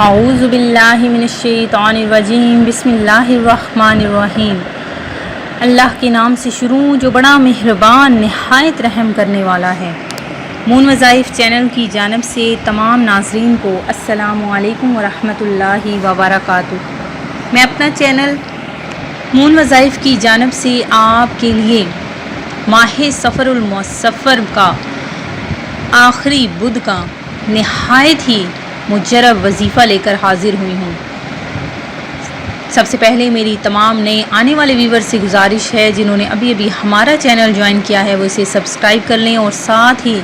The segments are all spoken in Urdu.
اعوذ باللہ من الشیطان الرجیم بسم اللہ الرحمن الرحیم۔ اللہ کے نام سے شروع جو بڑا مہربان نہایت رحم کرنے والا ہے۔ مون وظائف چینل کی جانب سے تمام ناظرین کو السلام علیکم ورحمۃ اللہ وبرکاتہ۔ میں اپنا چینل مون وظائف کی جانب سے آپ کے لیے ماہ سفر المصفر کا آخری بدھ کا نہایت ہی مجرب وظیفہ لے کر حاضر ہوئی ہوں۔ سب سے پہلے میری تمام نئے آنے والے ویور سے گزارش ہے جنہوں نے ابھی ہمارا چینل جوائن کیا ہے وہ اسے سبسکرائب کر لیں اور ساتھ ہی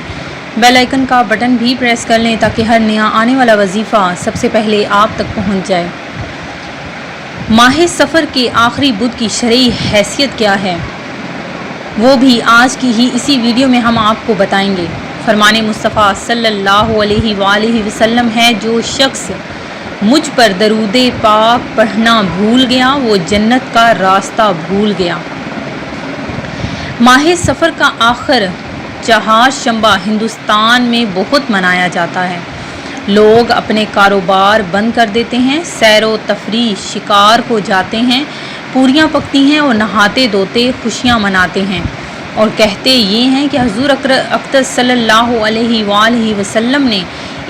بیل آئیکن کا بٹن بھی پریس کر لیں تاکہ ہر نیا آنے والا وظیفہ سب سے پہلے آپ تک پہنچ جائے۔ ماہ سفر کے آخری بدھ کی شرعی حیثیت کیا ہے وہ بھی آج کی ہی اسی ویڈیو میں ہم آپ کو بتائیں گے۔ فرمان مصطفیٰ صلی اللہ علیہ وآلہ وسلم ہے، جو شخص مجھ پر درود پاک پڑھنا بھول گیا وہ جنت کا راستہ بھول گیا۔ ماہ سفر کا آخر چہارشنبہ ہندوستان میں بہت منایا جاتا ہے۔ لوگ اپنے کاروبار بند کر دیتے ہیں، سیر و تفریح شکار کو جاتے ہیں، پوریاں پکتی ہیں اور نہاتے دھوتے خوشیاں مناتے ہیں اور کہتے یہ ہیں کہ حضور اقدس صلی اللہ علیہ وآلہ وسلم نے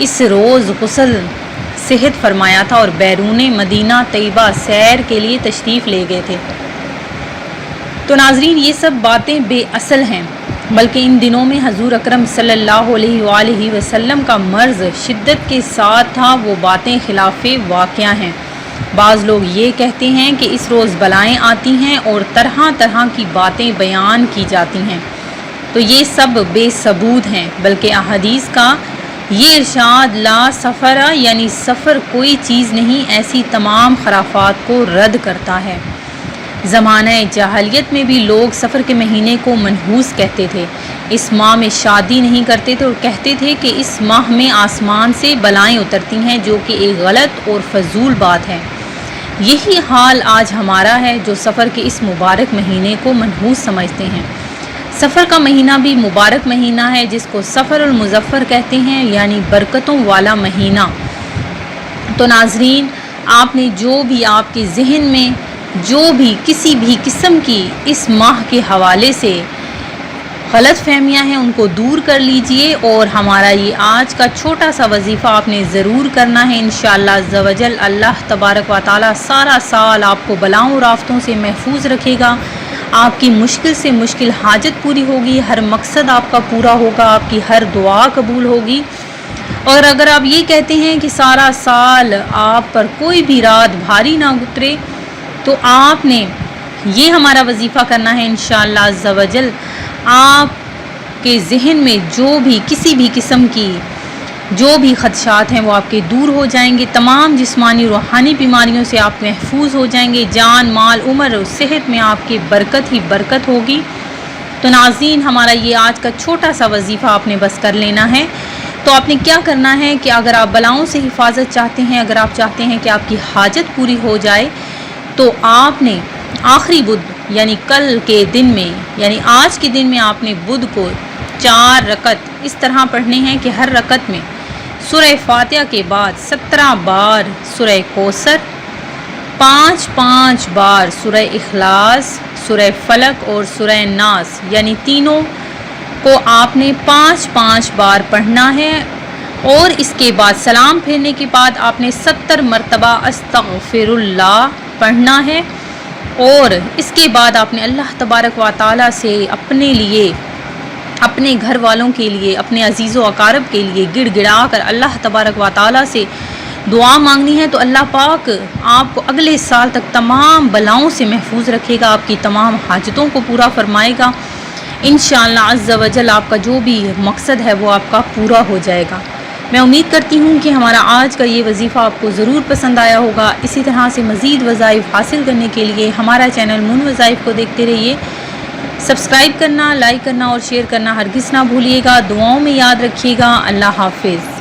اس روز غسل صحت فرمایا تھا اور بیرون مدینہ طیبہ سیر کے لیے تشریف لے گئے تھے۔ تو ناظرین یہ سب باتیں بے اصل ہیں، بلکہ ان دنوں میں حضور اکرم صلی اللہ علیہ وآلہ وسلم کا مرض شدت کے ساتھ تھا، وہ باتیں خلاف واقعہ ہیں۔ بعض لوگ یہ کہتے ہیں کہ اس روز بلائیں آتی ہیں اور طرح طرح کی باتیں بیان کی جاتی ہیں، تو یہ سب بے ثبوت ہیں، بلکہ احادیث کا یہ ارشاد لا سفر یعنی سفر کوئی چیز نہیں ایسی تمام خرافات کو رد کرتا ہے۔ زمانہ جاہلیت میں بھی لوگ سفر کے مہینے کو منحوس کہتے تھے، اس ماہ میں شادی نہیں کرتے تھے اور کہتے تھے کہ اس ماہ میں آسمان سے بلائیں اترتی ہیں، جو کہ ایک غلط اور فضول بات ہے۔ یہی حال آج ہمارا ہے جو سفر کے اس مبارک مہینے کو منحوس سمجھتے ہیں۔ سفر کا مہینہ بھی مبارک مہینہ ہے جس کو سفر المظفر کہتے ہیں، یعنی برکتوں والا مہینہ۔ تو ناظرین آپ نے جو بھی آپ کے ذہن میں جو بھی کسی بھی قسم کی اس ماہ کے حوالے سے غلط فہمیاں ہیں ان کو دور کر لیجئے، اور ہمارا یہ آج کا چھوٹا سا وظیفہ آپ نے ضرور کرنا ہے۔ انشاءاللہ عز و جل اللہ تبارک و تعالی سارا سال آپ کو بلاؤں اور آفتوں سے محفوظ رکھے گا، آپ کی مشکل سے مشکل حاجت پوری ہوگی، ہر مقصد آپ کا پورا ہوگا، آپ کی ہر دعا قبول ہوگی۔ اور اگر آپ یہ کہتے ہیں کہ سارا سال آپ پر کوئی بھی رات بھاری نہ اترے تو آپ نے یہ ہمارا وظیفہ کرنا ہے۔ انشاءاللہ عز و جل آپ کے ذہن میں جو بھی کسی بھی قسم کی جو بھی خدشات ہیں وہ آپ کے دور ہو جائیں گے، تمام جسمانی روحانی بیماریوں سے آپ محفوظ ہو جائیں گے، جان مال عمر اور صحت میں آپ کی برکت ہی برکت ہوگی۔ تو ناظرین ہمارا یہ آج کا چھوٹا سا وظیفہ آپ نے بس کر لینا ہے۔ تو آپ نے کیا کرنا ہے کہ اگر آپ بلاؤں سے حفاظت چاہتے ہیں، اگر آپ چاہتے ہیں کہ آپ کی حاجت پوری ہو جائے، تو آپ نے آخری بدھ یعنی کل کے دن میں یعنی آج کے دن میں آپ نے بدھ کو 4 رکعت اس طرح پڑھنے ہیں کہ ہر رکعت میں سورہ فاتحہ کے بعد 17 بار سورہ کوثر، 5 بار سورہ اخلاص، سورہ فلق اور سورہ ناس، یعنی تینوں کو آپ نے 5 بار پڑھنا ہے، اور اس کے بعد سلام پھیرنے کے بعد آپ نے 70 مرتبہ استغفر اللہ پڑھنا ہے، اور اس کے بعد آپ نے اللہ تبارک و تعالیٰ سے اپنے لیے، اپنے گھر والوں کے لیے، اپنے عزیز و اقارب کے لیے گڑ گڑا کر اللہ تبارک و تعالیٰ سے دعا مانگنی ہے۔ تو اللہ پاک آپ کو اگلے سال تک تمام بلاؤں سے محفوظ رکھے گا، آپ کی تمام حاجتوں کو پورا فرمائے گا۔ انشاءاللہ عز و جل آپ کا جو بھی مقصد ہے وہ آپ کا پورا ہو جائے گا۔ میں امید کرتی ہوں کہ ہمارا آج کا یہ وظیفہ آپ کو ضرور پسند آیا ہوگا۔ اسی طرح سے مزید وظائف حاصل کرنے کے لیے ہمارا چینل مون وظائف کو دیکھتے رہیے، سبسکرائب کرنا، لائک کرنا اور شیئر کرنا ہرگز نہ بھولیے گا۔ دعاؤں میں یاد رکھیے گا۔ اللہ حافظ۔